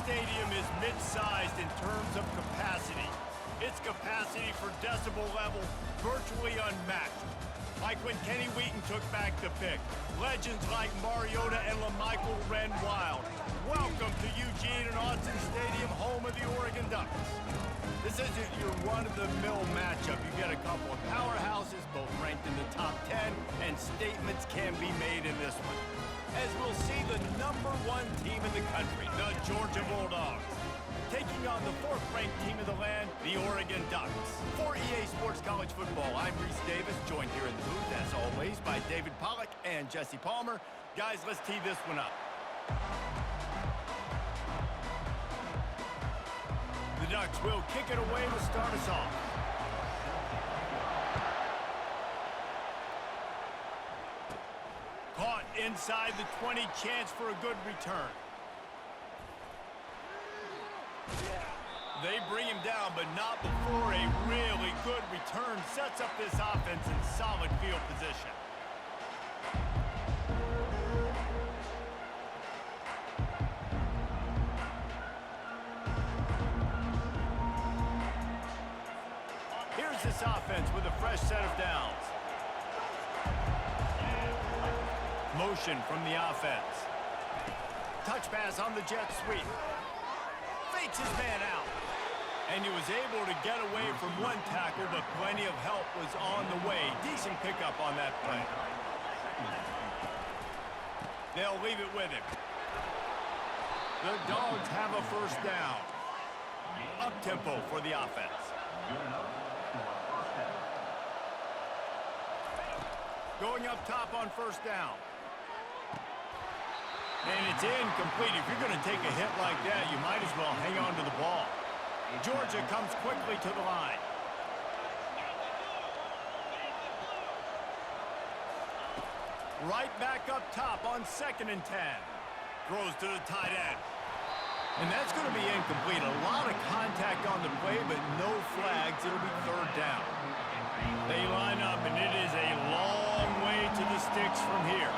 stadium is mid-sized in terms of capacity. Its capacity for decibel level virtually unmatched. Like when Kenny Wheaton took back the pick. Legends like Mariota and LaMichael ran wild. Welcome to Eugene and Autzen Stadium, home of the Oregon Ducks. This isn't your run-of-the-mill matchup. You get a couple of powerhouses, both ranked in the top 10, and statements can be made in this one. As we'll see the #1 team in the country, the Georgia Bulldogs, taking on the 4th-ranked team of the land, the Oregon Ducks. For EA Sports College Football, I'm Reese Davis, joined here in the booth, as always, by David Pollack and Jesse Palmer. Guys, let's tee this one up. The Ducks will kick it away to start us off. Caught inside the 20, chance for a good return. They bring him down, but not before a really good return sets up this offense in solid field position. Here's this offense with a fresh set of downs. Motion from the offense. Touch pass on the jet sweep. Fakes his man out. And he was able to get away from one tackle, but plenty of help was on the way. Decent pickup on that play. They'll leave it with him. The Dogs have a first down. Up-tempo for the offense. Going up top on first down. And it's incomplete. If you're going to take a hit like that, you might as well hang on to the ball. Georgia comes quickly to the line. Right back up top on 2nd and 10. Throws to the tight end. And that's going to be incomplete. A lot of contact on the play, but no flags. It'll be 3rd down. They line up, and it is a long way to the sticks from here.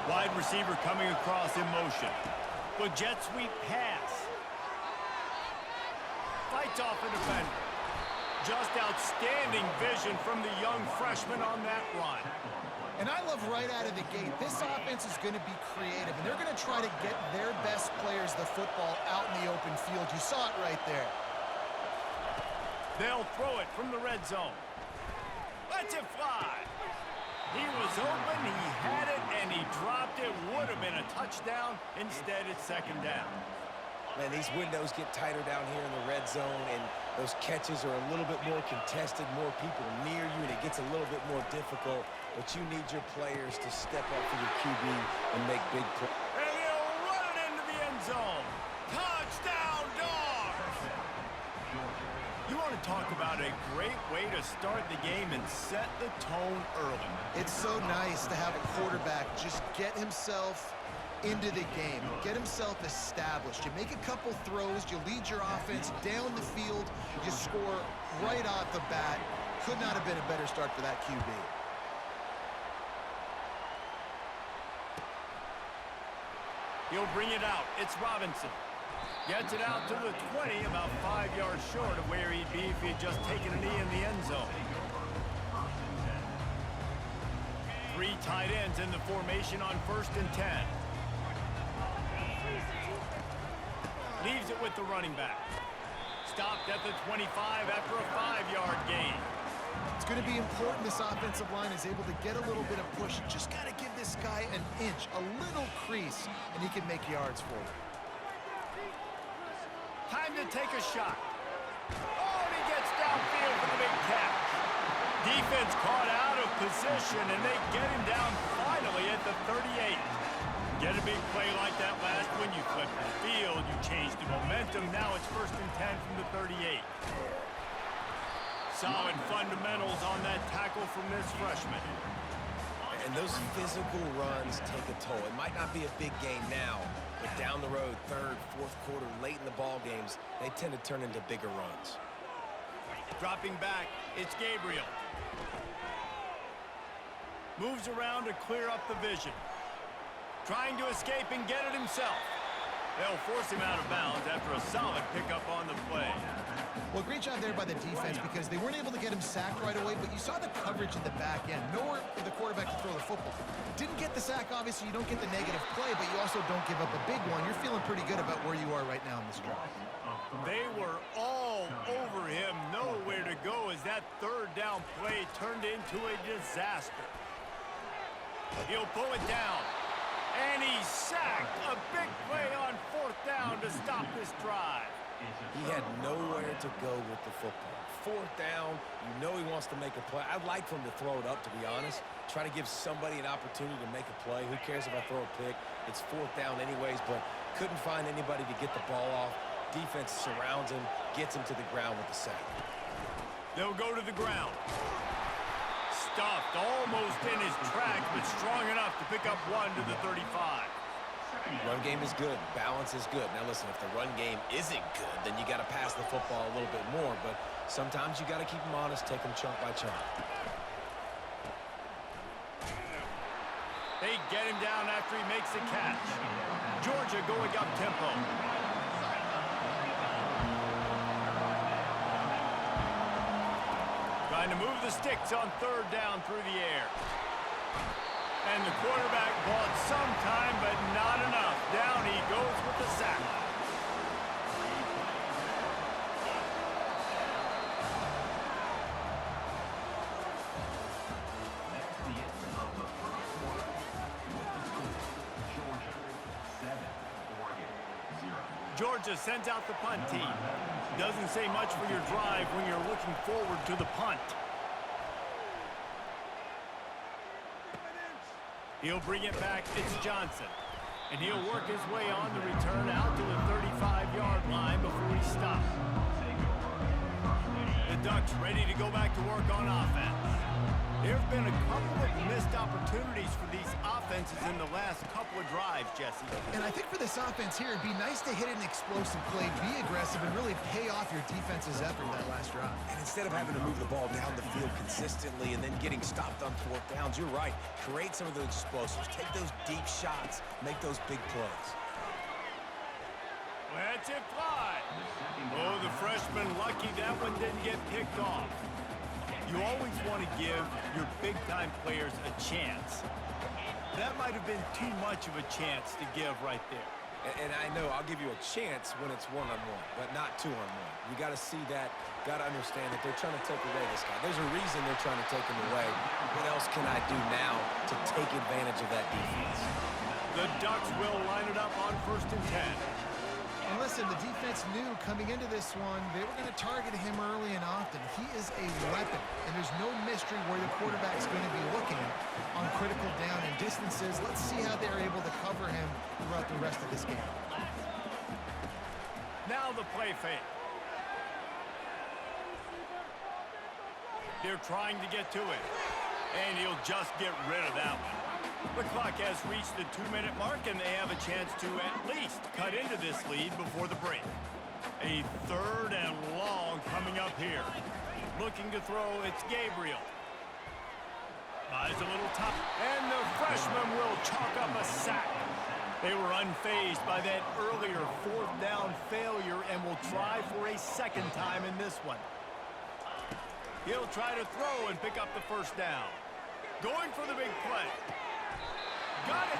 Wide receiver coming across in motion. With jet sweep pass. Fights off a defender. Just outstanding vision from the young freshman on that run. And I love right out of the gate, this offense is going to be creative, and they're going to try to get their best players the football out in the open field. You saw it right there. They'll throw it from the red zone. Lets it fly. He was open, he had it, and he dropped it. Would have been a touchdown. Instead, it's 2nd down. Man, these windows get tighter down here in the red zone, and those catches are a little bit more contested, more people near you, and it gets a little bit more difficult. But you need your players to step up for your QB and make big plays. And he'll run it into the end zone. Touchdown, Dogs! You want to talk about a great way to start the game and set the tone early. It's so nice to have a quarterback just get himself into the game, get himself established. You make a couple throws, you lead your offense down the field, you score right off the bat. Could not have been a better start for that QB. He'll bring it out. It's Robinson. Gets it out to the 20, about 5 yards short of where he'd be if he had just taken a knee in the end zone. 3 tight ends in the formation on 1st and 10. Leaves it with the running back. Stopped at the 25 after a 5-yard gain. It's going to be important this offensive line is able to get a little bit of push. Just got to give this guy an inch, a little crease, and he can make yards for you. Time to take a shot. Oh, and he gets downfield for the big catch. Defense caught out of position, and they get him down finally at the 38. Get a big play like that last one, you flip the field, you change the momentum. Now it's 1st and 10 from the 38. Solid fundamentals on that tackle from this freshman. And those physical runs take a toll. It might not be a big game now, but down the road, 3rd, 4th quarter, late in the ball games, they tend to turn into bigger runs. Dropping back, it's Gabriel. Moves around to clear up the vision. Trying to escape and get it himself. They'll force him out of bounds after a solid pickup on the play. Well, great job there by the defense because they weren't able to get him sacked right away, but you saw the coverage in the back end. Nowhere for the quarterback to throw the football. Didn't get the sack, obviously. You don't get the negative play, but you also don't give up a big one. You're feeling pretty good about where you are right now in this drive. They were all over him. Nowhere to go as that third down play turned into a disaster. He'll pull it down. And he's sacked. A big play on fourth down to stop this drive. He had nowhere to go with the football. Fourth down, you know he wants to make a play. I'd like for him to throw it up, to be honest. Try to give somebody an opportunity to make a play. Who cares if I throw a pick? It's fourth down anyways, but couldn't find anybody to get the ball off. Defense surrounds him, gets him to the ground with the sack. They'll go to the ground. Stuffed almost in his track, but strong enough to pick up one to the 35. Run game is good. Balance is good. Now, listen, if the run game isn't good, then you got to pass the football a little bit more. But sometimes you got to keep them honest, take them chunk by chunk. They get him down after he makes the catch. Georgia going up tempo. Trying to move the sticks on third down through the air. And the quarterback bought some time, but not enough. Down he goes with the sack. Georgia sends out the punt team. Doesn't say much for your drive when you're looking forward to the punt. He'll bring it back. It's Johnson. And he'll work his way on the return out to the 35-yard line before he stops. The Ducks ready to go back to work on offense. There have been a couple of missed opportunities for these offenses in the last couple of drives, Jesse. And I think for this offense here, it'd be nice to hit an explosive play, be aggressive, and really pay off your defense's effort that last drive. And instead of having to move the ball down the field consistently and then getting stopped on fourth downs, you're right. Create some of those explosives. Take those deep shots. Make those big plays. Let's it fly. Oh, the freshman lucky that one didn't get picked off. You always want to give your big-time players a chance. That might have been too much of a chance to give right there. And I know I'll give you a chance when it's one-on-one, but not two-on-one. You got to see that, got to understand that they're trying to take away this guy. There's a reason they're trying to take him away. What else can I do now to take advantage of that defense? The Ducks will line it up on 1st and 10. And listen, the defense knew coming into this one, they were going to target him early and often. He is a weapon, and there's no mystery where the quarterback's going to be looking on critical down and distances. Let's see how they're able to cover him throughout the rest of this game. Now the play fake. They're trying to get to it, and he'll just get rid of that one. The clock has reached the 2-minute mark, and they have a chance to at least cut into this lead before the break. A 3rd and long coming up here. Looking to throw, it's Gabriel. Buys a little top, and the freshman will chalk up a sack. They were unfazed by that earlier 4th down failure and will try for a second time in this one. He'll try to throw and pick up the 1st down. Going for the big play. Got it.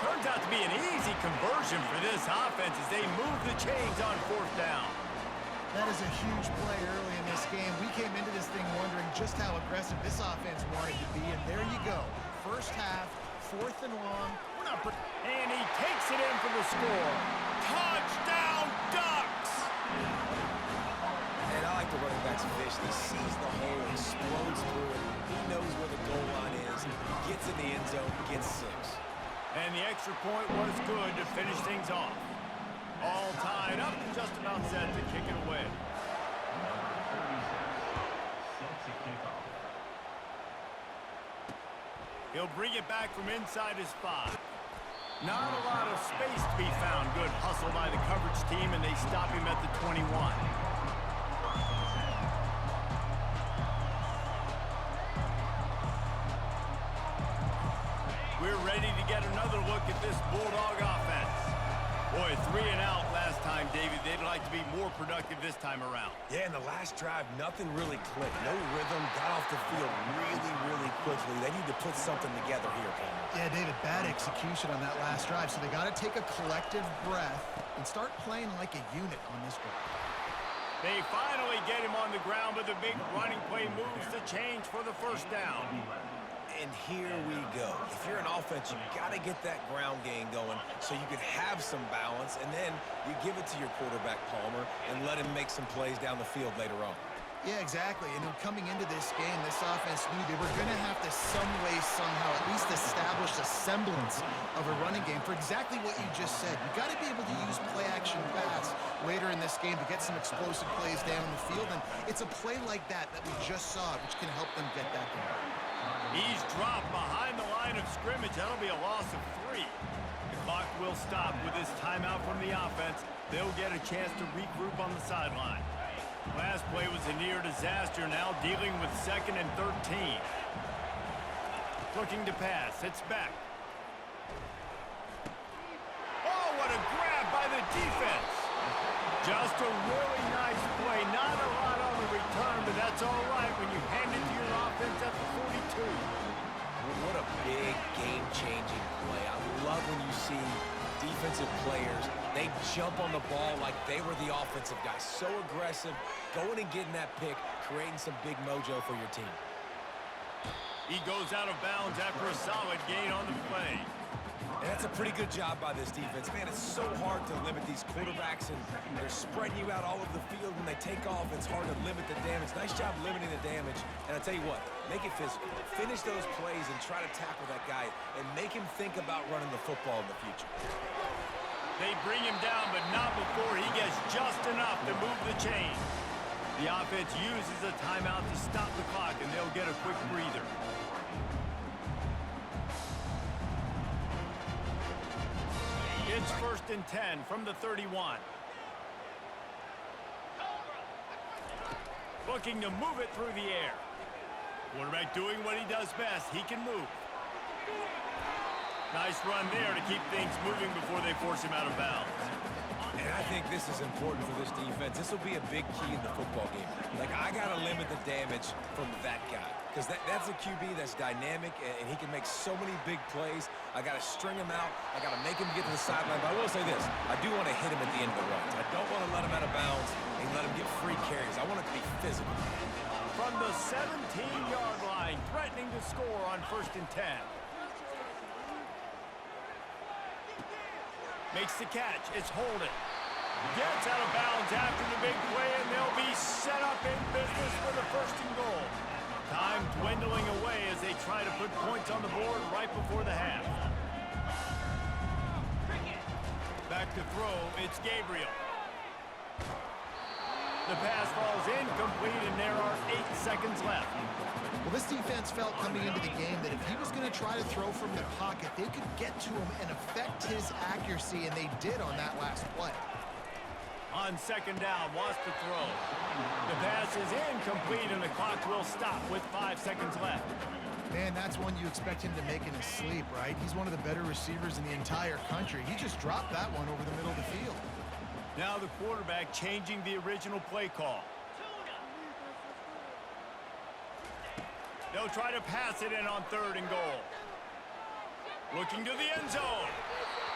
Turns out to be an easy conversion for this offense as they move the chains on 4th down. That is a huge play early in this game. We came into this thing wondering just how aggressive this offense wanted to be, and there you go. First half, 4th and long. And he takes it in for the score. Touchdown, Ducks! And I like the running back's vision. He sees the hole, explodes through it. He knows where the goal line is, gets in the end zone, gets 6. And the extra point was good to finish things off. All tied up, just about set to kick it away. He'll bring it back from inside his 5. Not a lot of space to be found. Good hustle by the coverage team, and they stop him at the 21. We're ready to get another look at this Bulldog offense. Boy, 3 and out last time, David. They'd like to be more productive this time around. Yeah, in the last drive, nothing really clicked. No rhythm, got off the field really quickly. They need to put something together here, Palmer. Yeah, David, bad execution on that last drive, so they got to take a collective breath and start playing like a unit on this one. They finally get him on the ground, but the big running play moves the change for the first down. And here we go. If you're an offense, you got to get that ground game going so you can have some balance, and then you give it to your quarterback, Palmer, and let him make some plays down the field later on. Yeah, exactly. And coming into this game, this offense knew they were going to have to some way, somehow, at least establish a semblance of a running game for exactly what you just said. You got to be able to use play-action pass later in this game to get some explosive plays down the field, and it's a play like that we just saw, which can help them get that going. He's dropped behind the line of scrimmage. That'll be a loss of 3. The clock will stop with this timeout from the offense. They'll get a chance to regroup on the sideline. Last play was a near disaster, now dealing with 2nd and 13. Looking to pass. It's back. Oh, what a grab by the defense. Just a really nice play. Not a lot on the return, but that's all right when you hand it to your offense at the 42. What a big game-changing play. I love when you see defensive players, they jump on the ball like they were the offensive guy. So aggressive, going and getting that pick, creating some big mojo for your team. He goes out of bounds after a solid gain on the play. And that's a pretty good job by this defense. Man, it's so hard to limit these quarterbacks, and they're spreading you out all over the field. When they take off, it's hard to limit the damage. Nice job limiting the damage. And I'll tell you what, make it physical. Finish those plays and try to tackle that guy and make him think about running the football in the future. They bring him down, but not before he gets just enough to move the chain. The offense uses a timeout to stop the clock, and they'll get a quick breather. It's 1st and 10 from the 31. Looking to move it through the air. Quarterback doing what he does best. He can move. Nice run there to keep things moving before they force him out of bounds. And I think this is important for this defense. This will be a big key in the football game. Like, I got to limit the damage from that guy. Because that's a QB that's dynamic, and he can make so many big plays. I got to string him out. I got to make him get to the sideline. But I will say this. I do want to hit him at the end of the runs. I don't want to let him out of bounds and let him get free carries. I want it to be physical. From the 17-yard line, threatening to score on 1st and 10. Makes the catch. It's Holden. Gets out of bounds after the big play, and they'll be set up in business for the 1st and goal. Time dwindling away as they try to put points on the board right before the half. Back to throw. It's Gabriel. The pass falls incomplete, and there are 8 seconds left. Well, this defense felt coming into the game that if he was going to try to throw from the pocket, they could get to him and affect his accuracy, and they did on that last play. On 2nd down, wants to throw. The pass is incomplete, and the clock will stop with 5 seconds left. Man, that's one you expect him to make in his sleep, right? He's one of the better receivers in the entire country. He just dropped that one over the middle of the field. Now the quarterback changing the original play call. They'll try to pass it in on 3rd and goal. Looking to the end zone.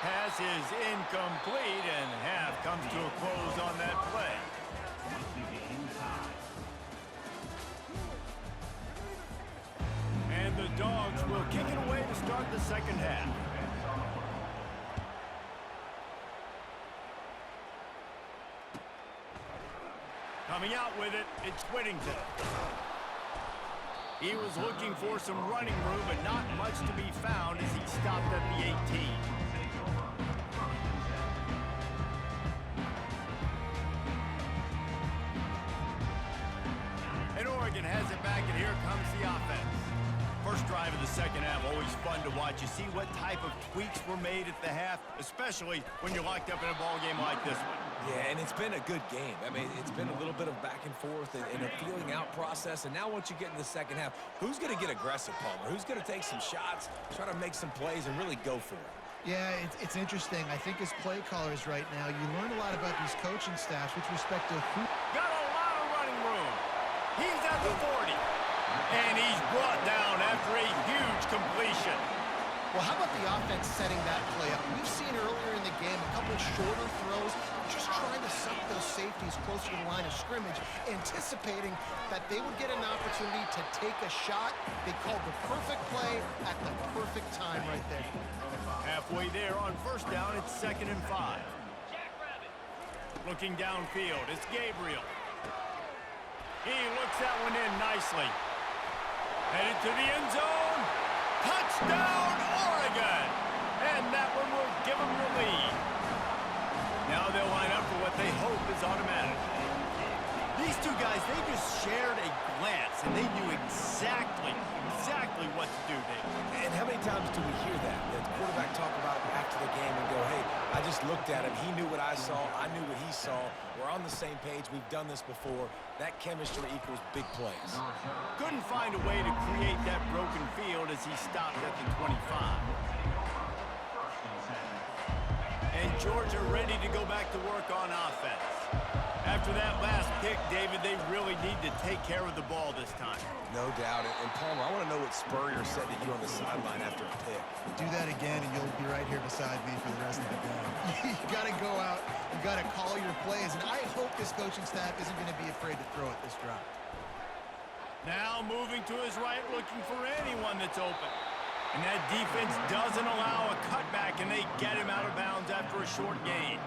Pass is incomplete, and half comes to a close on that play. And the Dogs will kick it away to start the 2nd half. Coming out with it, it's Whittington. He was looking for some running room, but not much to be found as he stopped at the 18. And Oregon has it back, and here comes the offense. First drive of the 2nd half, always fun to watch. You see what type of tweaks were made at the half, especially when you're locked up in a ball game like this one. Yeah, and it's been a good game. I mean, it's been a little bit of back and forth and a feeling out process. And now once you get in the 2nd half, who's going to get aggressive, Palmer? Who's going to take some shots, try to make some plays, and really go for it? Yeah, it's interesting. I think as play callers right now, you learn a lot about these coaching staffs with respect to who... Got a lot of running room. He's at the 40. And he's brought down after a huge completion. Well, how about the offense setting that play up? We've seen earlier in the game a couple shorter throws, just trying to suck those safeties closer to the line of scrimmage, anticipating that they would get an opportunity to take a shot. They called the perfect play at the perfect time right there. Halfway there on first down, it's 2nd and 5. Looking downfield, it's Gabriel. He looks that one in nicely. Headed to the end zone. Touchdown, Oregon! And that one will give them the lead. Now they'll line up for what they hope is automatic. These two guys, they just shared a glance, and they knew exactly what to do there. And how many times do we hear that? The quarterback talk about it after the game and go, hey, I just looked at him. He knew what I saw. I knew what he saw. We're on the same page. We've done this before. That chemistry equals big plays. Couldn't find a way to create that broken field as he stopped at the 25. And Georgia ready to go back to work on offense. After that last pick, David, they really need to take care of the ball this time. No doubt. And Palmer, I want to know what Spurrier said to you on the sideline after a pick. Do that again, and you'll be right here beside me for the rest of the game. You got to go out. You got to call your plays, and I hope this coaching staff isn't going to be afraid to throw at this drop. Now moving to his right, looking for anyone that's open. And that defense doesn't allow a cutback, and they get him out of bounds after a short gain.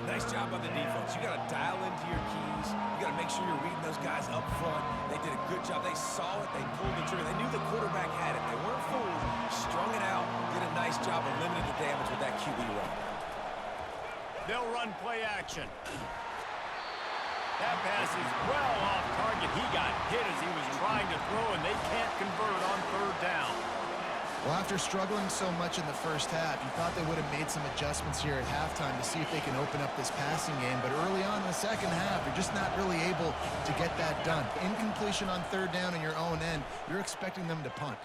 Nice job on the defense. You got to dial into your keys. You got to make sure you're reading those guys up front. They did a good job. They saw it. They pulled the trigger. They knew the quarterback had it. They weren't fooled. Strung it out. Did a nice job of limiting the damage with that QB run. They'll run play action. That pass is well off target. He got hit as he was trying to throw, and they can't convert on 3rd down. Well, after struggling so much in the first half, you thought they would have made some adjustments here at halftime to see if they can open up this passing game. But early on in the second half, you're just not really able to get that done. Incompletion on 3rd down in your own end, you're expecting them to punt.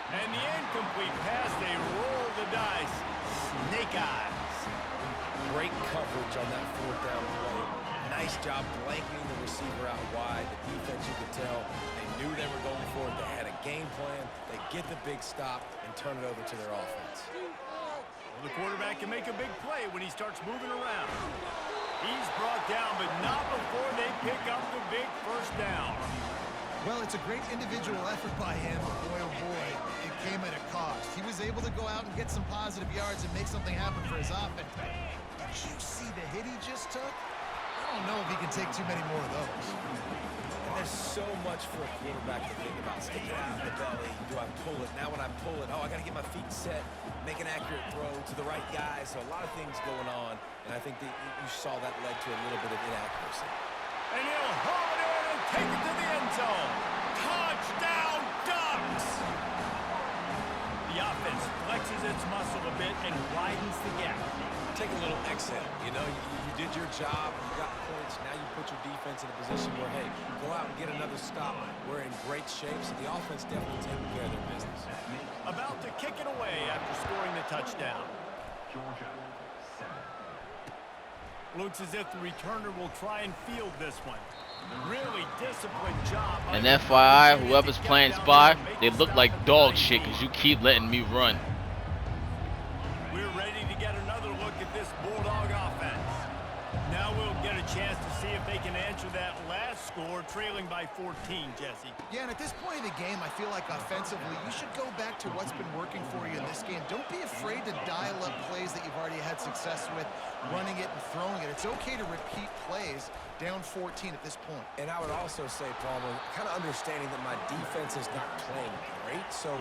And the incomplete pass, they roll the dice. Snake eyes. Great coverage on that 4th down play. Nice job blanketing the receiver out wide. The defense, you could tell, they knew they were going for it. They had a game plan. They get the big stop and turn it over to their offense. Well, the quarterback can make a big play when he starts moving around. He's brought down, but not before they pick up the big 1st down. Well, it's a great individual effort by him, but boy, oh boy, it came at a cost. He was able to go out and get some positive yards and make something happen for his offense. Did you see the hit he just took? I don't know if he can take too many more of those. And there's so much for a quarterback to think about. Sticking out of the belly. Do I pull it? Now when I pull it, I got to get my feet set, make an accurate throw to the right guy. So a lot of things going on, and I think that you saw that led to a little bit of inaccuracy. And he'll haul it in and take it to the end zone. Touchdown, Ducks! The offense flexes its muscle a bit and widens the gap. Take a little exhale. You know, you did your job. You got points. Now you put your defense in a position where, hey, go out and get another stop. We're in great shape, so the offense definitely taking care of their business. About to kick it away after scoring the touchdown. Looks as if the returner will try and field this one. Really disciplined job. And FYI, whoever's playing spy, they look like dog shit because you keep letting me run. We're ready to get another look at this Bulldog offense. Now we'll get a chance to see if they can answer that last score, trailing by 14, Jesse. Yeah, and at this point in the game, I feel like offensively, you should go back to what's been working for you in this game. Don't be afraid to dial up plays that you've already had success with, running it and throwing it. It's okay to repeat plays down 14 at this point. And I would also say, Palmer, kind of understanding that my defense is not playing great. So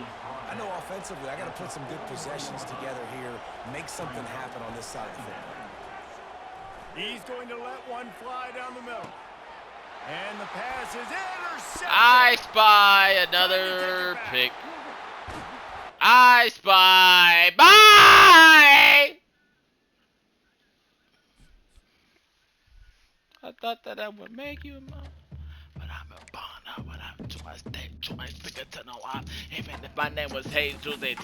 I know offensively, I got to put some good possessions together here, make something happen on this side of the football. He's going to let one fly down the middle. And the pass is intercepted. I spy another pick. I spy. Bye! I thought that I would make you a mom. But I'm a boner. But I'm twice dead, twice bigger to know I'm. Even if my name was Jesus, they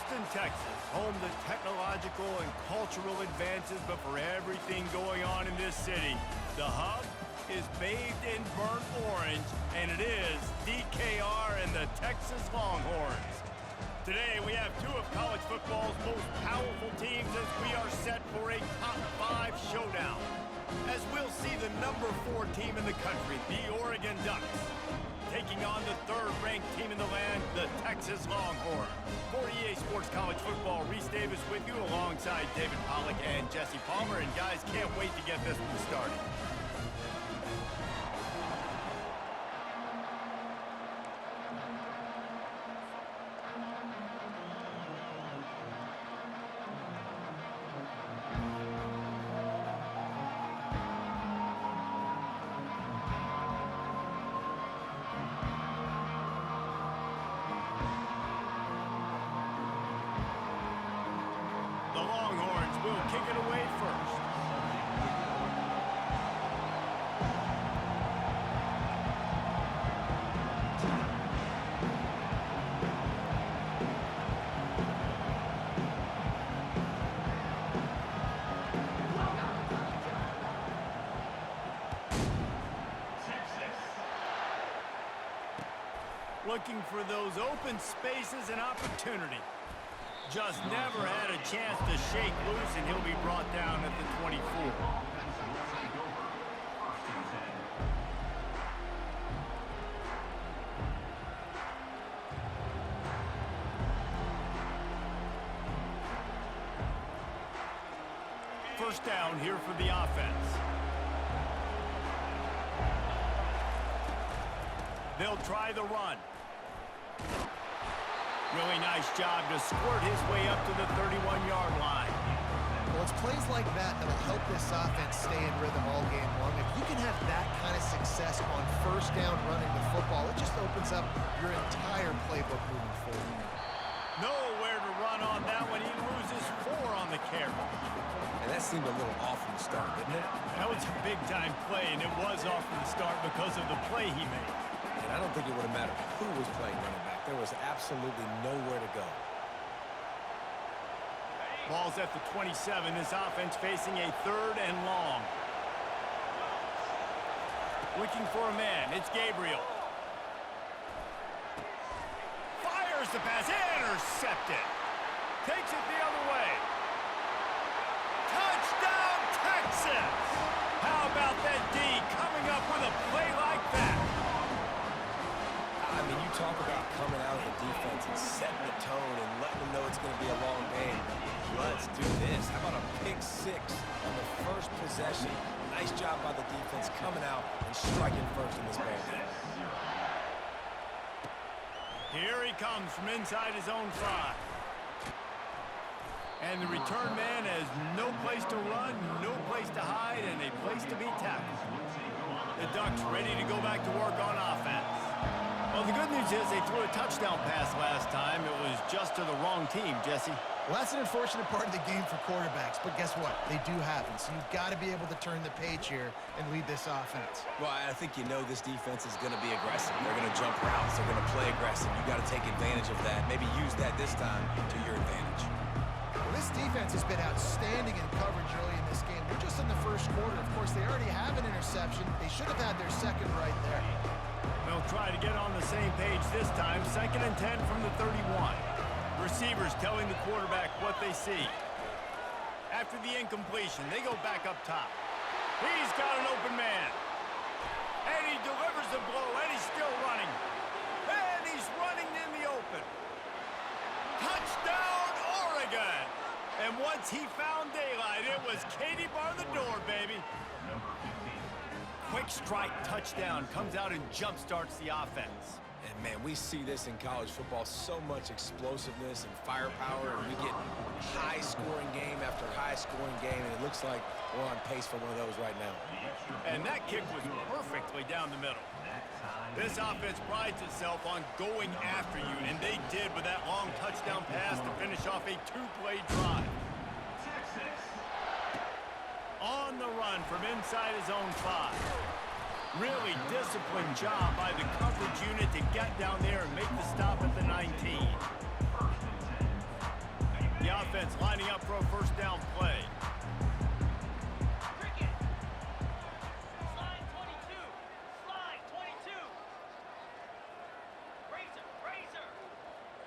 Austin, Texas, home to technological and cultural advances, but for everything going on in this city, the hub is bathed in burnt orange, and it is DKR and the Texas Longhorns. Today, we have two of college football's most powerful teams as we are set for a top 5 showdown. As we'll see the number 4 team in the country, the Oregon Ducks, taking on the 3rd-ranked team in the land, the Texas Longhorns. For EA Sports College Football, Reese Davis with you alongside David Pollack and Jesse Palmer. And guys, can't wait to get this one started. The Longhorns will kick it away first. Looking for those open spaces and opportunity. Just never had a chance to shake loose, and he'll be brought down at the 24. First down here for the offense. They'll try the run. Really nice job to squirt his way up to the 31-yard line. Well, it's plays like that that'll help this offense stay in rhythm all game long. If you can have that kind of success on first down running the football, it just opens up your entire playbook moving forward. Nowhere to run on that one. He loses 4 on the carry. And that seemed a little off from the start, didn't it? That was a big-time play, and it was off from the start because of the play he made. And I don't think it would have mattered who was playing running back. There was absolutely nowhere to go. Ball's at the 27. This offense facing a 3rd and long. Looking for a man. It's Gabriel. Fires the pass. Intercepted. Takes it the other way. Touchdown, Texas! How about that D coming up with a play like that? I mean, you talk about coming out of the defense and setting the tone and letting them know it's going to be a long game. Let's do this. How about a pick 6 on the first possession? Nice job by the defense coming out and striking first in this ball game. Here he comes from inside his own 5. And the return man has no place to run, no place to hide, and a place to be tackled. The Ducks ready to go back to work on offense. Well, the good news is they threw a touchdown pass last time. It was just to the wrong team, Jesse. Well, that's an unfortunate part of the game for quarterbacks, but guess what? They do happen, so you've got to be able to turn the page here and lead this offense. Well, I think you know this defense is going to be aggressive. They're going to jump routes. They're going to play aggressive. You got to take advantage of that. Maybe use that this time to your advantage. Well, this defense has been outstanding in coverage early in this game. We're just in the first quarter. Of course, they already have an interception. They should have had their second right there. They'll try to get on the same page this time. 2nd and 10 from the 31. Receivers telling the quarterback what they see. After the incompletion, they go back up top. He's got an open man. And he delivers the blow, and he's still running. And he's running in the open. Touchdown, Oregon! And once he found daylight, it was Katie bar the door, baby. Quick strike touchdown comes out and jump-starts the offense. And, man, we see this in college football, so much explosiveness and firepower, and we get high-scoring game after high-scoring game, and it looks like we're on pace for one of those right now. And that kick was perfectly down the middle. This offense prides itself on going after you, and they did with that long touchdown pass to finish off a 2-play drive. On the run from inside his own 5. Really disciplined job by the coverage unit to get down there and make the stop at the 19. defense lining up for a first down play.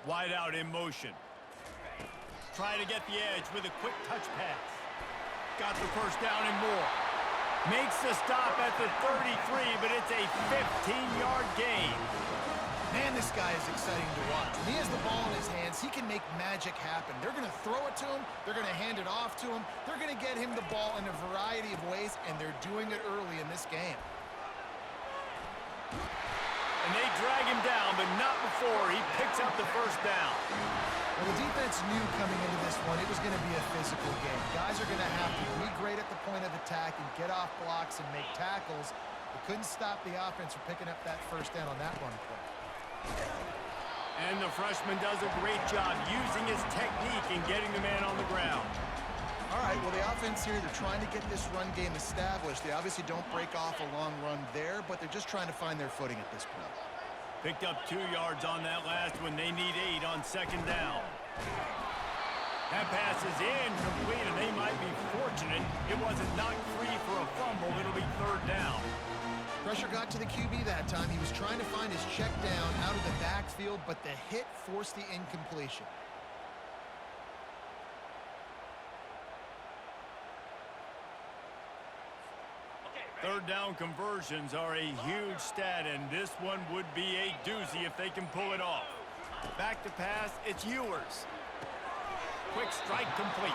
Wide out in motion. Try to get the edge with a quick touch pass. Got the first down and more. Makes the stop at the 33, but it's a 15-yard gain. Man, this guy is exciting to watch. When he has the ball in his hands, he can make magic happen. They're going to throw it to him. They're going to hand it off to him. They're going to get him the ball in a variety of ways, and they're doing it early in this game. And they drag him down, but not before he picks up the first down. Well, the defense knew coming into this one it was going to be a physical game. Guys are going to have to be great at the point of attack and get off blocks and make tackles. They couldn't stop the offense from picking up that first down on that run play. And the freshman does a great job using his technique and getting the man on the ground. All right, well, the offense here, they're trying to get this run game established. They obviously don't break off a long run there, but they're just trying to find their footing at this point. Picked up 2 yards on that last one. They need 8 on second down. That pass is incomplete, and they might be fortunate it wasn't knocked free for a fumble. It'll be third down. Pressure got to the QB that time. He was trying to find his check down out of the backfield, but the hit forced the incompletion. Third down conversions are a huge stat, and this one would be a doozy if they can pull it off. Back to pass, it's Ewers. Quick strike complete.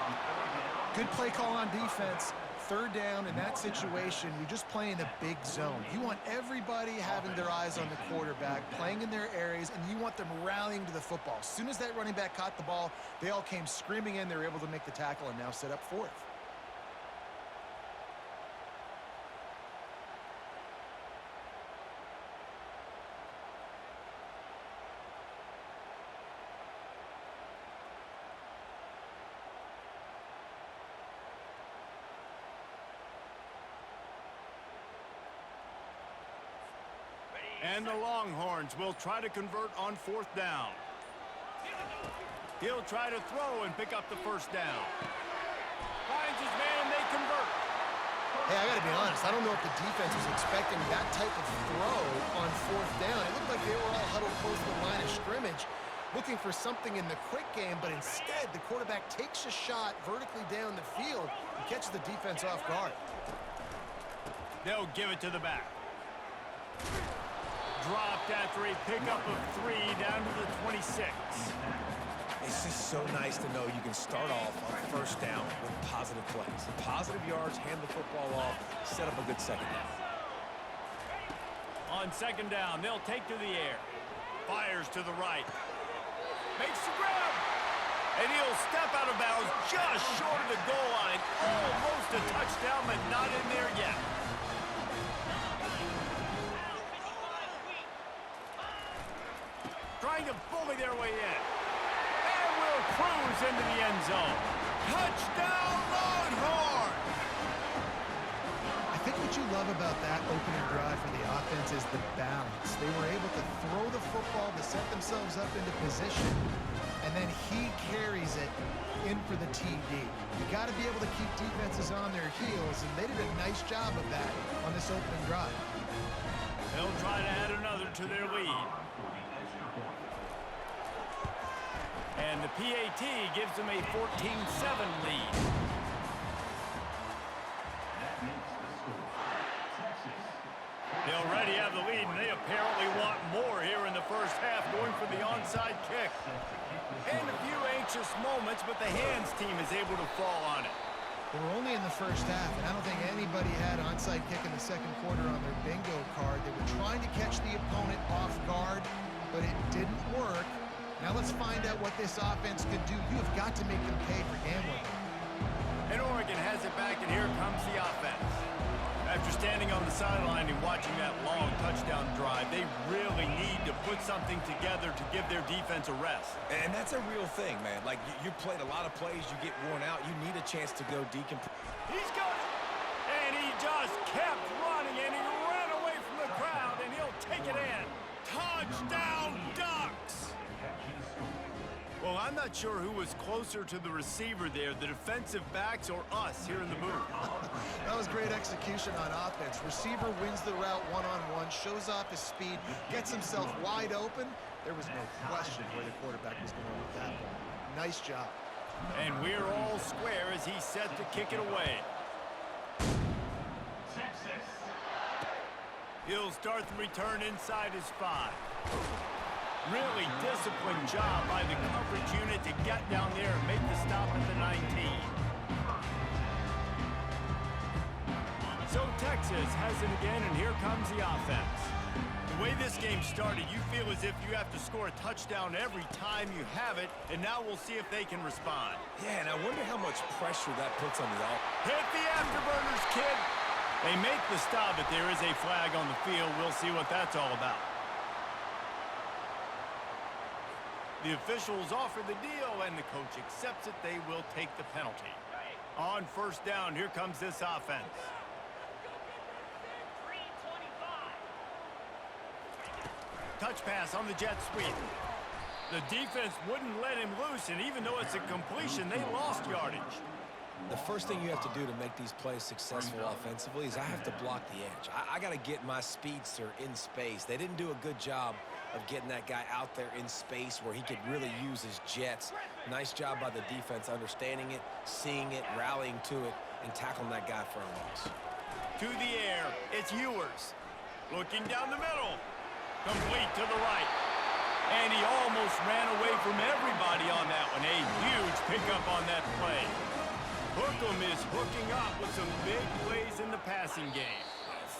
Good play call on defense. Third down in that situation, you're just playing the big zone. You want everybody having their eyes on the quarterback, playing in their areas, and you want them rallying to the football. As soon as that running back caught the ball, they all came screaming in. They were able to make the tackle and now set up fourth. And the Longhorns will try to convert on fourth down. He'll try to throw and pick up the first down. Finds his man, they convert. Hey, I got to be honest. I don't know if the defense was expecting that type of throw on fourth down. It looked like they were all huddled close to the line of scrimmage, looking for something in the quick game, but instead the quarterback takes a shot vertically down the field and catches the defense off guard. They'll give it to the back. Dropped after a pickup of 3 down to the 26. It's just so nice to know you can start off on first down with positive plays. Positive yards, hand the football off, set up a good second down. On second down, they'll take to the air. Fires to the right. Makes the grab. And he'll step out of bounds just short of the goal line. Almost a touchdown, but not in there yet. Trying to bully their way in. And will cruise into the end zone. Touchdown, Longhorns! I think what you love about that opening drive for the offense is the balance. They were able to throw the football to set themselves up into position, and then he carries it in for the TD. You got to be able to keep defenses on their heels, and they did a nice job of that on this opening drive. They'll try to add another to their lead. And the PAT gives them a 14-7 lead. They already have the lead, and they apparently want more here in the first half, going for the onside kick. And a few anxious moments, but the hands team is able to fall on it. We're only in the first half, and I don't think anybody had onside kick in the second quarter on their bingo card. They were trying to catch the opponent off guard, but it didn't work. Now let's find out what this offense could do. You have got to make them pay for gambling. And Oregon has it back, and here comes the offense. After standing on the sideline and watching that long touchdown drive, they really need to put something together to give their defense a rest. And that's a real thing, man. Like, you played a lot of plays, you get worn out, you need a chance to go decompress. He's got it! And he just kept running, and he ran away from the crowd, and he'll take it in. Touchdown, Ducks! Well, I'm not sure who was closer to the receiver there, the defensive backs or us here in the booth. That was great execution on offense. Receiver wins the route one-on-one, shows off his speed, gets himself wide open. There was no question where the quarterback was going with that ball. Nice job. And we're all square as he's set to kick it away. He'll start the return inside his 5. Really disciplined job by the coverage unit to get down there and make the stop at the 19. So Texas has it again, and here comes the offense. The way this game started, you feel as if you have to score a touchdown every time you have it, and now we'll see if they can respond. Yeah, and I wonder how much pressure that puts on the offense. Hit the afterburners, kid! They make the stop, but there is a flag on the field. We'll see what that's all about. The officials offer the deal, and the coach accepts it. They will take the penalty. On first down, here comes this offense. Touch pass on the jet sweep. The defense wouldn't let him loose, and even though it's a completion, they lost yardage. The first thing you have to do to make these plays successful offensively is I have to block the edge. I got to get my speedster in space. They didn't do a good job of getting that guy out there in space where he could really use his jets. Nice job by the defense understanding it, seeing it, rallying to it, and tackling that guy for a loss. To the air, it's Ewers. Looking down the middle. Complete to the right. And he almost ran away from everybody on that one. A huge pickup on that play. Hookem is hooking up with some big plays in the passing game.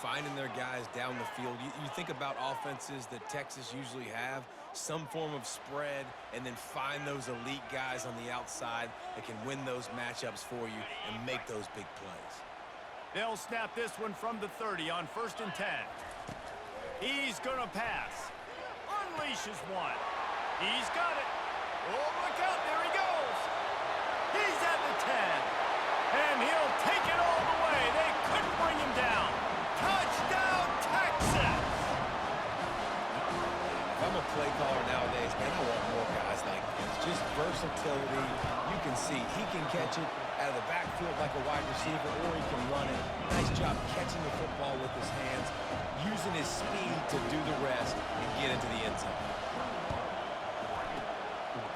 Finding their guys down the field. You think about offenses that Texas usually have, some form of spread, and then find those elite guys on the outside that can win those matchups for you and make those big plays. They'll snap this one from the 30 on 1st and 10. He's going to pass. Unleashes one. He's got it. Oh, look out. There he goes. He's at the 10. And he'll take it all the way. They couldn't bring him down. Touchdown, Texas! If I'm a play caller nowadays, man, I want more guys like this. Just versatility. You can see he can catch it out of the backfield like a wide receiver, or he can run it. Nice job catching the football with his hands, using his speed to do the rest and get into the end zone.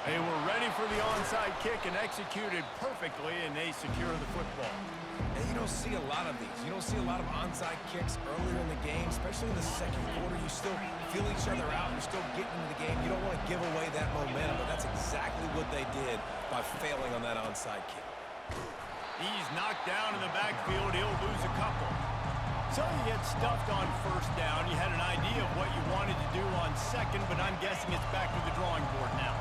They were ready for the onside kick and executed perfectly, and they secure the football. And you don't see a lot of these. You don't see a lot of onside kicks earlier in the game, especially in the second quarter. You still feel each other out. You're still getting into the game. You don't want to give away that momentum, but that's exactly what they did by failing on that onside kick. He's knocked down in the backfield. He'll lose a couple. So you get stuffed on first down. You had an idea of what you wanted to do on second, but I'm guessing it's back to the drawing board now.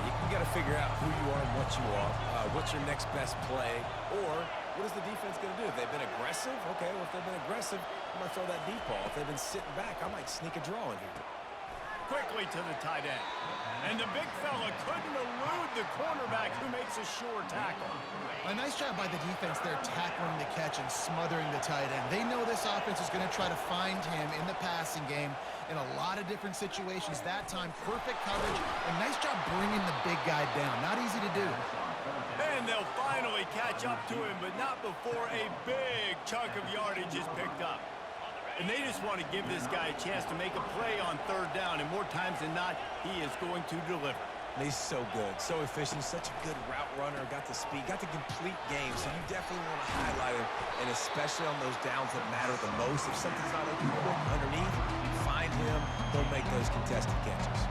You got to figure out who you are and what you are. What's your next best play? Or what is the defense going to do? If they've been aggressive, okay, well, if they've been aggressive, I'm going to throw that deep ball. If they've been sitting back, I might sneak a draw in here. Quickly to the tight end. And the big fella couldn't elude the cornerback who makes a sure tackle. A nice job by the defense there tackling the catch and smothering the tight end. They know this offense is going to try to find him in the passing game in a lot of different situations. That time, perfect coverage, and nice job bringing the big guy down. Not easy to do. And they'll finally catch up to him, but not before a big chunk of yardage is picked up. And they just want to give this guy a chance to make a play on third down, and more times than not, he is going to deliver. He's so good, so efficient, such a good route runner, got the speed, got the complete game, so you definitely want to highlight him, and especially on those downs that matter the most. If something's not open quick underneath, find him, he'll make those contested catches.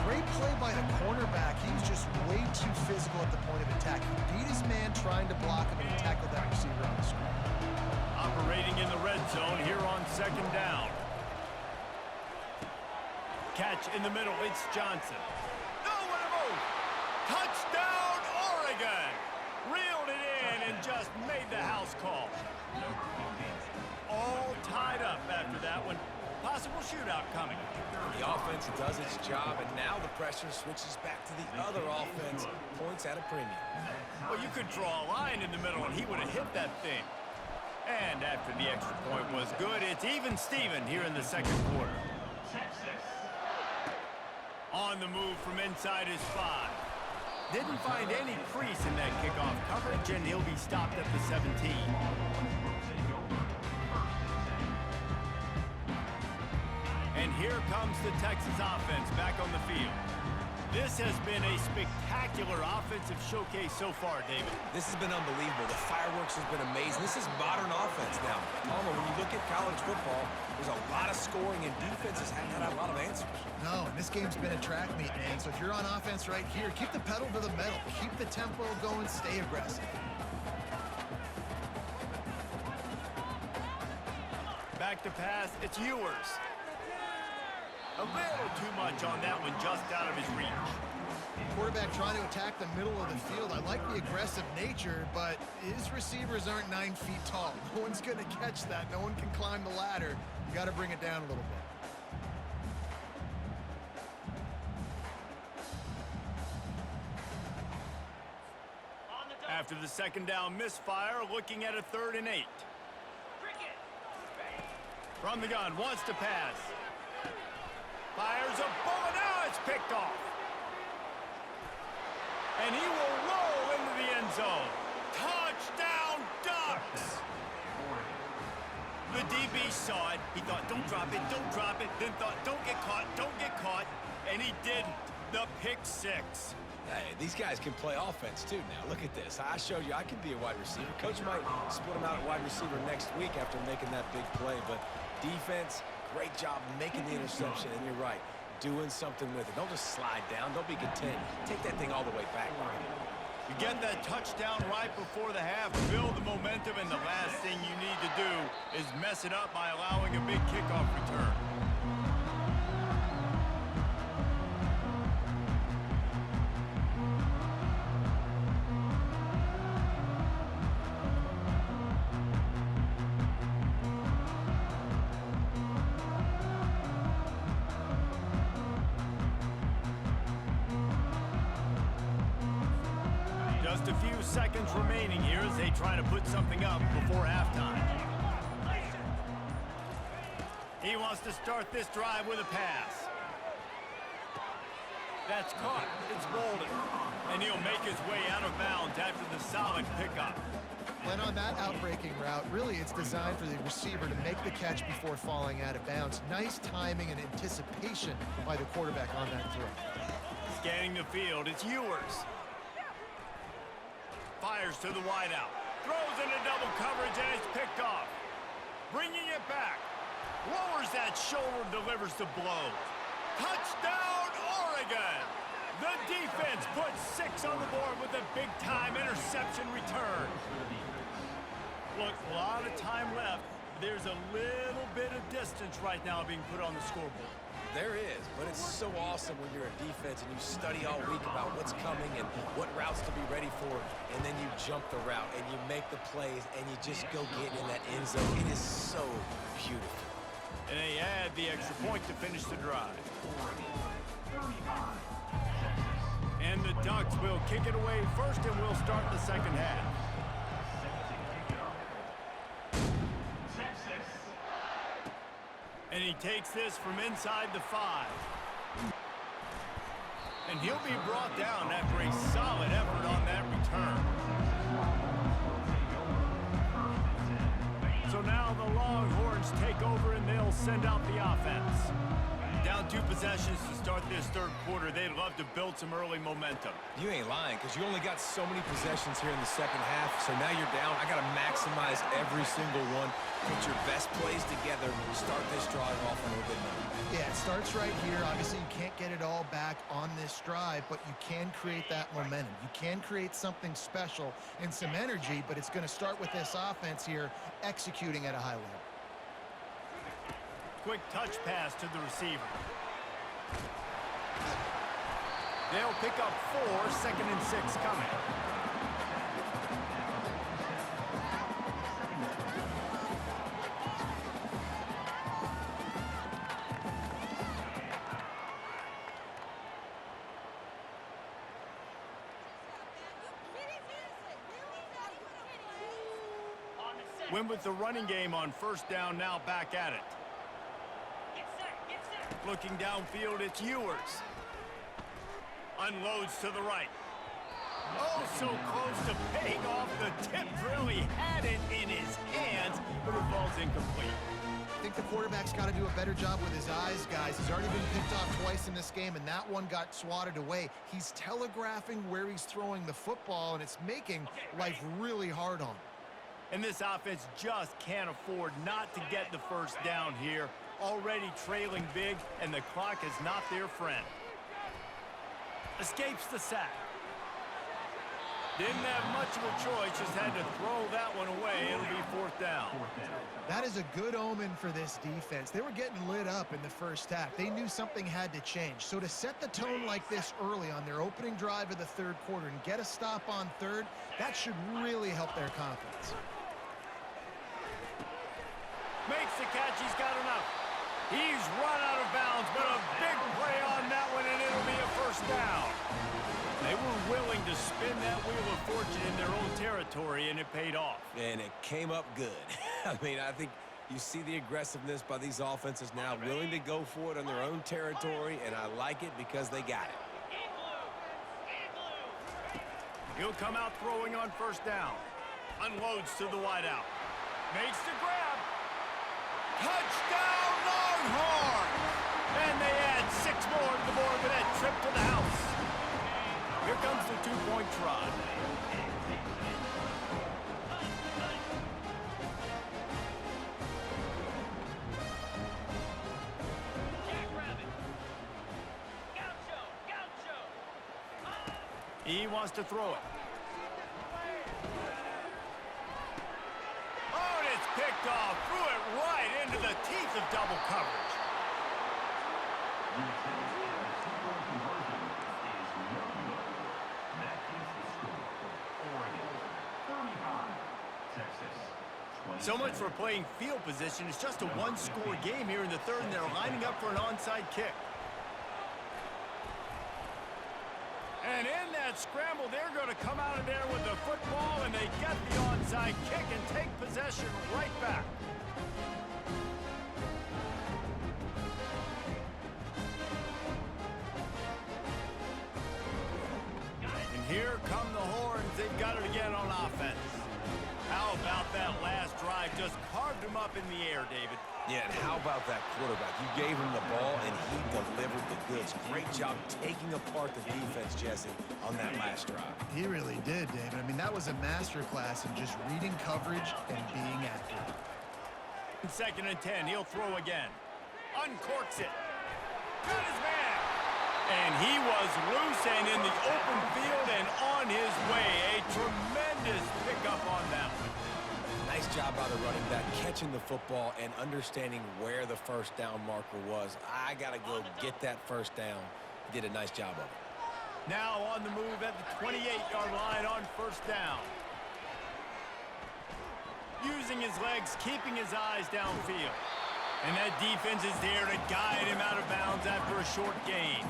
Great play by the cornerback. He was just way too physical at the point of attack. He beat his man trying to block him, and he tackled that receiver on the screen. Operating in the red zone here on second down. Catch in the middle, it's Johnson. No, what a move! Touchdown, Oregon! Reeled it in and just made the house call. All tied up after that one. Possible shootout coming. The offense does its job, and now the pressure switches back to the other offense. Points at a premium. Well, you could draw a line in the middle, and he would have hit that thing. And after the extra point was good, it's even Steven here in the second quarter. On the move from inside his 5. Didn't find any crease in that kickoff coverage, and he'll be stopped at the 17. And here comes the Texas offense back on the field. This has been a spectacular offensive showcase so far, David. This has been unbelievable. The fireworks has been amazing. This is modern offense now. Palmer, when you look at college football, there's a lot of scoring, and defenses haven't had a lot of answers. No, and this game's been a track meet, man. So if you're on offense right here, keep the pedal to the metal. Keep the tempo going. Stay aggressive. Back to pass. It's Ewers. A little too much on that one, just out of his reach. Quarterback trying to attack the middle of the field. I like the aggressive nature, but his receivers aren't 9 feet tall. No one's going to catch that. No one can climb the ladder. You got to bring it down a little bit. After the second down misfire, looking at a 3rd and 8. From the gun, wants to pass. Fires a bullet. Now it's picked off. And he will roll into the end zone. Touchdown, Ducks! The DB saw it. He thought, don't drop it, don't drop it. Then thought, don't get caught, don't get caught. And he didn't. The pick 6. Hey, these guys can play offense, too, now. Look at this. I showed you I can be a wide receiver. Coach might split him out at wide receiver next week after making that big play. But defense, great job making the interception. And you're right, doing something with it. Don't just slide down. Don't be content. Take that thing all the way back. You get that touchdown right before the half, build the momentum, and the last thing you need to do is mess it up by allowing a big kickoff return. Just a few seconds remaining here as they try to put something up before halftime. He wants to start this drive with a pass. That's caught. It's Bolden. And he'll make his way out of bounds after the solid pickup. When on that outbreaking route, really it's designed for the receiver to make the catch before falling out of bounds. Nice timing and anticipation by the quarterback on that throw. Scanning the field, it's Ewers. Fires to the wideout. Throws into double coverage, and it's picked off. Bringing it back. Lowers that shoulder, delivers the blow. Touchdown, Oregon! The defense puts 6 on the board with a big-time interception return. Look, a lot of time left. There's a little bit of distance right now being put on the scoreboard. There is, but it's so awesome when you're a defense and you study all week about what's coming and what routes to be ready for, and then you jump the route and you make the plays and you just go get in that end zone. It is so beautiful. And they add the extra point to finish the drive. And the Ducks will kick it away first, and we'll start the second half. And he takes this from inside the 5. And he'll be brought down after a solid effort on that return. So now the Longhorns take over, and they'll send out the offense. Down 2 possessions to start this third quarter. They'd love to build some early momentum. You ain't lying, because you only got so many possessions here in the second half, so now you're down. I got to maximize every single one. Put your best plays together. Start this drive off on a good note. Yeah, it starts right here. Obviously, you can't get it all back on this drive, but you can create that momentum. You can create something special and some energy, but it's going to start with this offense here executing at a high level. Quick touch pass to the receiver. They'll pick up 4, 2nd and 6 coming. Went with the running game on first down, now back at it. Looking downfield, it's Ewers. Unloads to the right. so close to paying off the tip drill. He had it in his hands, but it falls incomplete. I think the quarterback's got to do a better job with his eyes, guys. He's already been picked off twice in this game, and that one got swatted away. He's telegraphing where he's throwing the football, and it's making life really hard on him. And this offense just can't afford not to get the first down here. Already trailing big, and the clock is not their friend. Escapes the sack. Didn't have much of a choice, just had to throw that one away. It'll be fourth down. That is a good omen for this defense. They were getting lit up in the first half. They knew something had to change. So to set the tone like this early on their opening drive of the third quarter and get a stop on third, that should really help their confidence. Makes the catch, he's got enough. He's run out of bounds, but a big play on that one, and it'll be a first down. They were willing to spin that wheel of fortune in their own territory, and it paid off. And it came up good. I mean, I think you see the aggressiveness by these offenses now, willing to go for it on their own territory, and I like it because they got it. He'll come out throwing on first down. Unloads to the wideout. Makes the grab. Touchdown, Longhorns! And they add 6 more to the board with that trip to the house. Here comes the two-point try. He wants to throw it. Oh, and it's picked off. Threw it right into the teeth of double coverage. So much for playing field position. It's just a one-score game here in the third, and they're lining up for an onside kick. And in that scramble, they're going to come out of there with the football, and they get the onside kick and take possession right back. And here come the Horns. They've got it again on offense. How about that last drive? Just carved him up in the air, David. Yeah, and how about that quarterback? You gave him the ball, and he delivered the goods. Great job taking apart the defense, Jesse, on that last drive. He really did, David. I mean, that was a masterclass in just reading coverage and being accurate. 2nd and 10, he'll throw again. Uncorks it. Got his man. And he was loose and in the open field and on his way. A tremendous pickup on that one. Nice job by the running back, catching the football and understanding where the first down marker was. I got to go get that first down. He did a nice job of it. Now on the move at the 28-yard line on first down. Using his legs, keeping his eyes downfield. And that defense is there to guide him out of bounds after a short gain.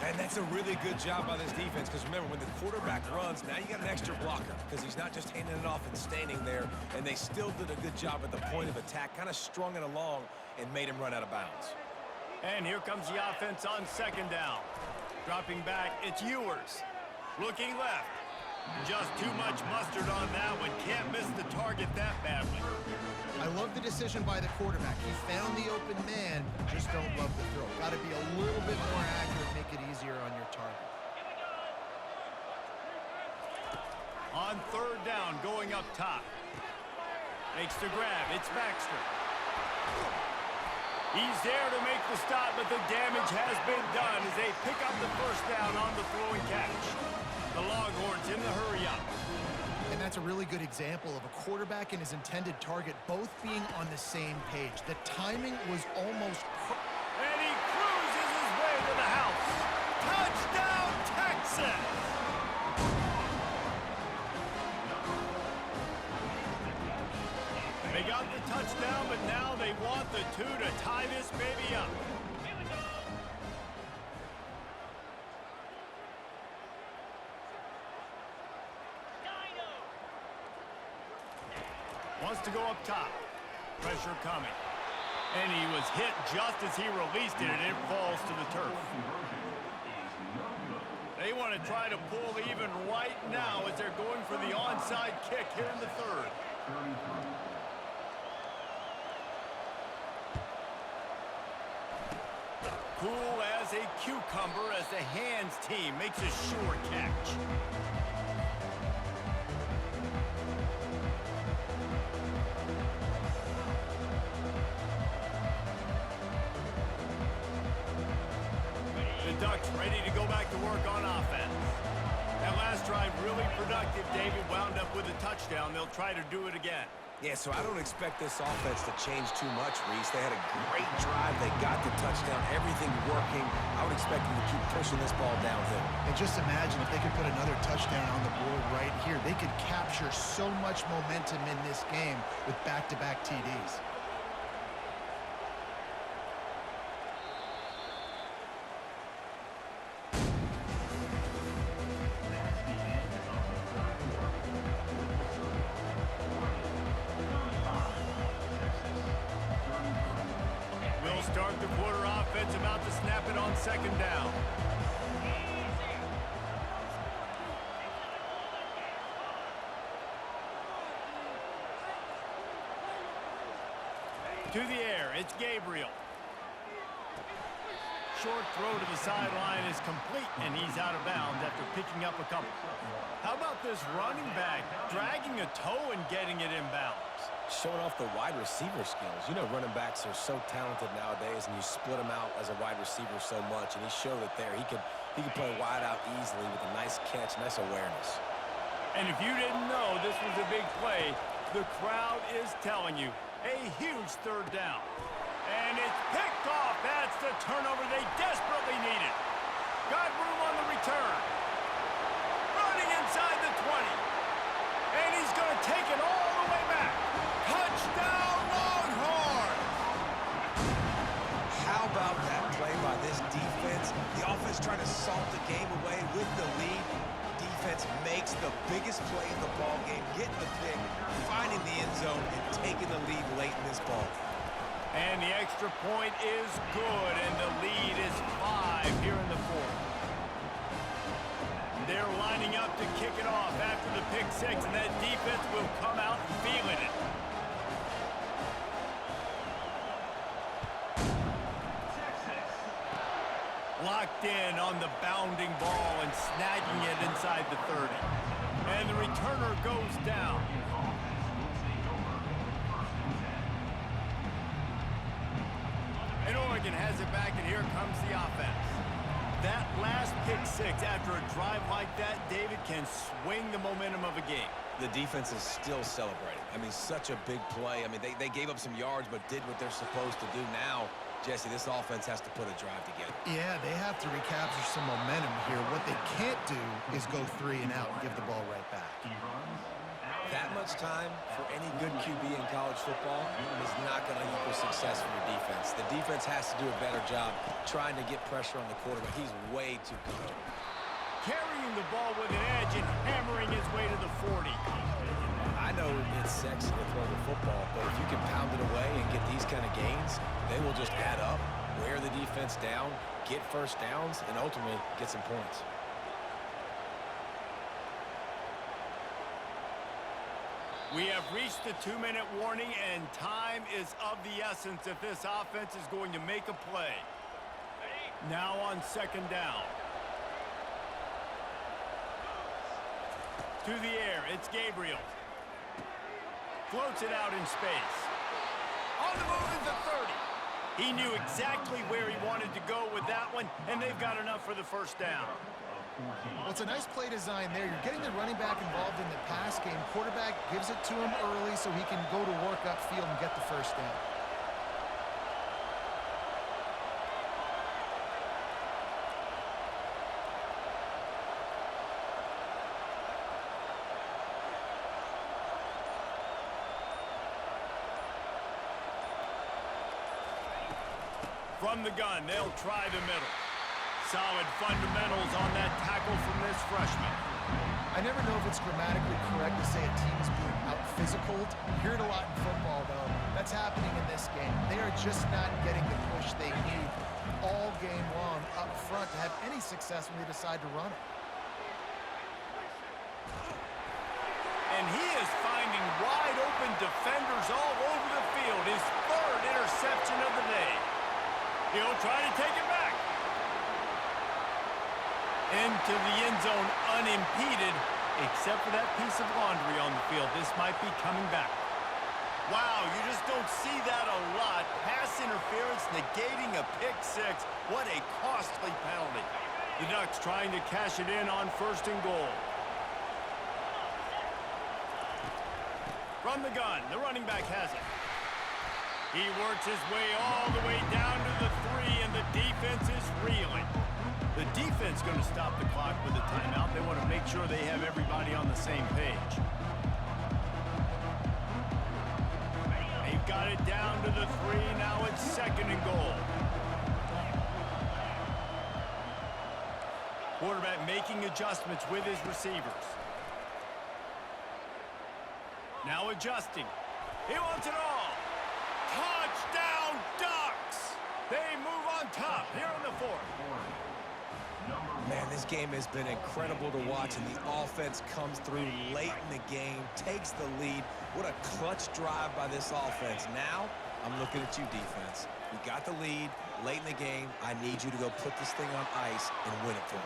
And that's a really good job by this defense, because remember, when the quarterback runs, now you got an extra blocker, because he's not just handing it off and standing there, and they still did a good job at the point of attack, kind of strung it along and made him run out of bounds. And here comes the offense on 2nd down. Dropping back, it's Ewers. Looking left. Just too much mustard on that one. Can't miss the target that badly. I love the decision by the quarterback. He found the open man, just don't love the throw. Got to be a little bit more accurate, make it easier on your target. On 3rd down, going up top. Makes the grab. It's Baxter. He's there to make the stop, but the damage has been done as they pick up the first down on the throwing catch. The Longhorns in the hurry-up. And that's a really good example of a quarterback and his intended target both being on the same page. The timing was almost perfect. And he cruises his way to the house. Touchdown, Texas! They got the touchdown, but now they want the 2 to tie this baby up. Wants to go up top. Pressure coming. And he was hit just as he released it, and it falls to the turf. They want to try to pull even right now going for the onside kick here in the third. Cool as a cucumber as the hands team makes a sure catch. The Ducks ready to go back to work on offense. That last drive really productive. David wound up with a touchdown. They'll try to do it again. Yeah, so I don't expect this offense to change too much, Reese. They had a great drive. They got the touchdown. Everything working. I would expect them to keep pushing this ball downhill. And just imagine if they could put another touchdown on the board right here. They could capture so much momentum in this game with back-to-back TDs. Start the quarter offense, about to snap it on second down. To the air, it's Gabriel. Short throw to the sideline is complete, and he's out of bounds after picking up a couple. How about this running back dragging a toe and getting it inbounds? Showing off the wide receiver skills. You know, running backs are so talented nowadays, and you split them out as a wide receiver so much, and he showed it there. He could play wide out easily with a nice catch, nice awareness. And if you didn't know this was a big play, the crowd is telling you, a huge third down. And it's picked off. That's the turnover they desperately needed. Got room on the return. Running inside the 20. And he's going to take it all the way back. Touchdown, Longhorns! How about that play by this defense? The offense trying to salt the game away with the lead. Defense makes the biggest play in the ball game, getting the pick, finding the end zone, and taking the lead late in this ball. And the extra point is good, and the lead is 5 here in the fourth. They're lining up to kick it off after the pick six, and that defense will come out feeling it. Locked in on the bounding ball and snagging it inside the 30. And the returner goes down. And Oregon has it back, and here comes the offense. That last pick six after a drive like that, David, can swing the momentum of a game. The defense is still celebrating. I mean, such a big play. I mean, they gave up some yards but did what they're supposed to do. Now, Jesse, this offense has to put a drive together. Yeah, they have to recapture some momentum here. What they can't do is go 3 and out and give the ball right back. That much time for any good QB in college football is not going to equal success for your defense. The defense has to do a better job trying to get pressure on the quarterback. He's way too comfortable. Carrying the ball with an edge and hammering his way to the 40. I know it's sexy to throw the football, but if you can pound it away and get these kind of gains, they will just add up, wear the defense down, get first downs, and ultimately get some points. We have reached the 2-minute warning, and time is of the essence if this offense is going to make a play. Now on second down. To the air, it's Gabriel. Floats it out in space. On the move is the 30. He knew exactly where he wanted to go with that one, and they've got enough for the first down. Well, it's a nice play design there. You're getting the running back involved in the pass game. Quarterback gives it to him early so he can go to work upfield and get the first down. From the gun, they'll try the middle. Solid fundamentals on that tackle from this freshman. I never know if it's grammatically correct to say a team is being out-physicaled. You hear it a lot in football, though. That's happening in this game. They are just not getting the push they need all game long up front to have any success when they decide to run it. defenders all over the field. His third interception of the day. He'll try to take it back. Into the end zone unimpeded, except for that piece of laundry on the field. This might be coming back. Wow, you just don't see that a lot. Pass interference negating a pick six. What a costly penalty. The Ducks trying to cash it in on 1st and goal. From the gun, the running back has it. He works his way all the way down to the 3, and the defense is reeling. The defense going to stop the clock with a timeout. They want to make sure they have everybody on the same page. They've got it down to the 3. Now it's 2nd and goal. Quarterback making adjustments with his receivers. Now adjusting. He wants it all. Touchdown, Ducks! They move on top here in the 4th. Man, this game has been incredible to watch, and the offense comes through late in the game, takes the lead. What a clutch drive by this offense. Now, I'm looking at you, defense. We got the lead late in the game. I need you to go put this thing on ice and win it for me.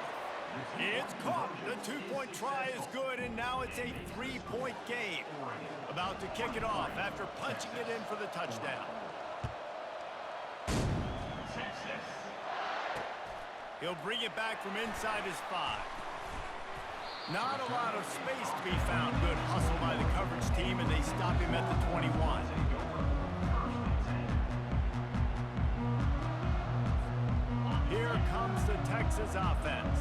It's caught. The 2-point try is good, and now it's a 3-point game. About to kick it off after punching it in for the touchdown. He'll bring it back from inside his 5. Not a lot of space to be found. Good hustle by the coverage team, and they stop him at the 21. Here comes the Texas offense.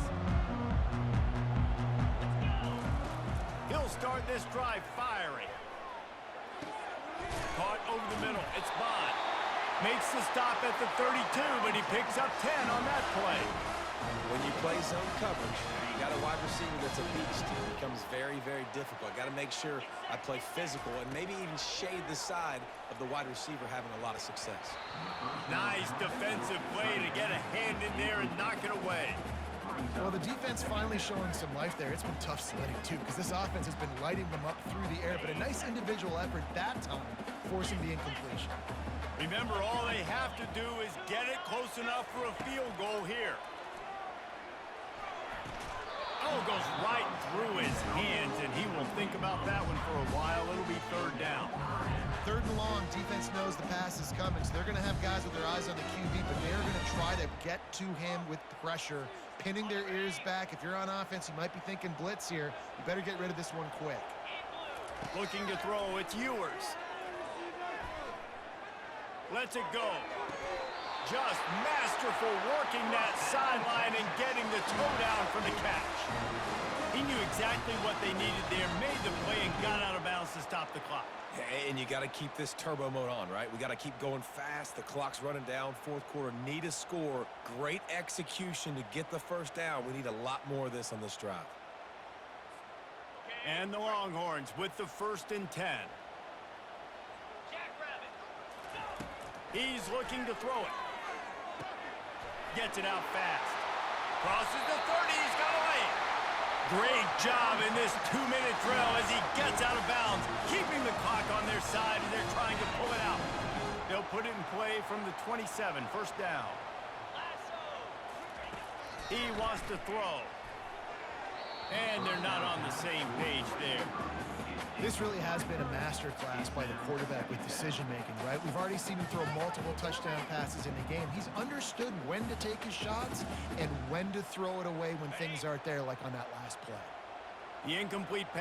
He'll start this drive firing. Caught over the middle. It's Bond. Makes the stop at the 32, but he picks up 10 on that play. When you play zone coverage, you got a wide receiver that's a beast. It becomes very, very difficult. I got to make sure I play physical and maybe even shade the side of the wide receiver having a lot of success. Nice defensive play to get a hand in there and knock it away. Well, the defense finally showing some life there. It's been tough sledding, too, because this offense has been lighting them up through the air, but a nice individual effort that time, forcing the incompletion. Remember, all they have to do is get it close enough for a field goal here. Oh, goes right through his hands, and he will think about that one for a while. It'll be 3rd down. 3rd and long, defense knows the pass is coming, so they're going to have guys with their eyes on the QB, but they're going to try to get to him with pressure, pinning their ears back. If you're on offense, you might be thinking blitz here. You better get rid of this one quick. Looking to throw, it's Ewers. Lets it go. Just masterful working that sideline and getting the toe down for the catch. He knew exactly what they needed there, made the play, and got out of bounds to stop the clock. And you got to keep this turbo mode on, right? We got to keep going fast. The clock's running down. 4th quarter, need a score. Great execution to get the 1st down. We need a lot more of this on this drive. And the Longhorns with the 1st and 10. He's looking to throw it. Gets it out fast. Crosses the 30. He's got away. Great job in this 2-minute drill as he gets out of bounds, keeping the clock on their side as they're trying to pull it out. They'll put it in play from the 27, 1st down. He wants to throw. And they're not on the same page there. This really has been a masterclass by the quarterback with decision-making, right? We've already seen him throw multiple touchdown passes in the game. He's understood when to take his shots and when to throw it away when things aren't there, like on that last play. The incomplete pass.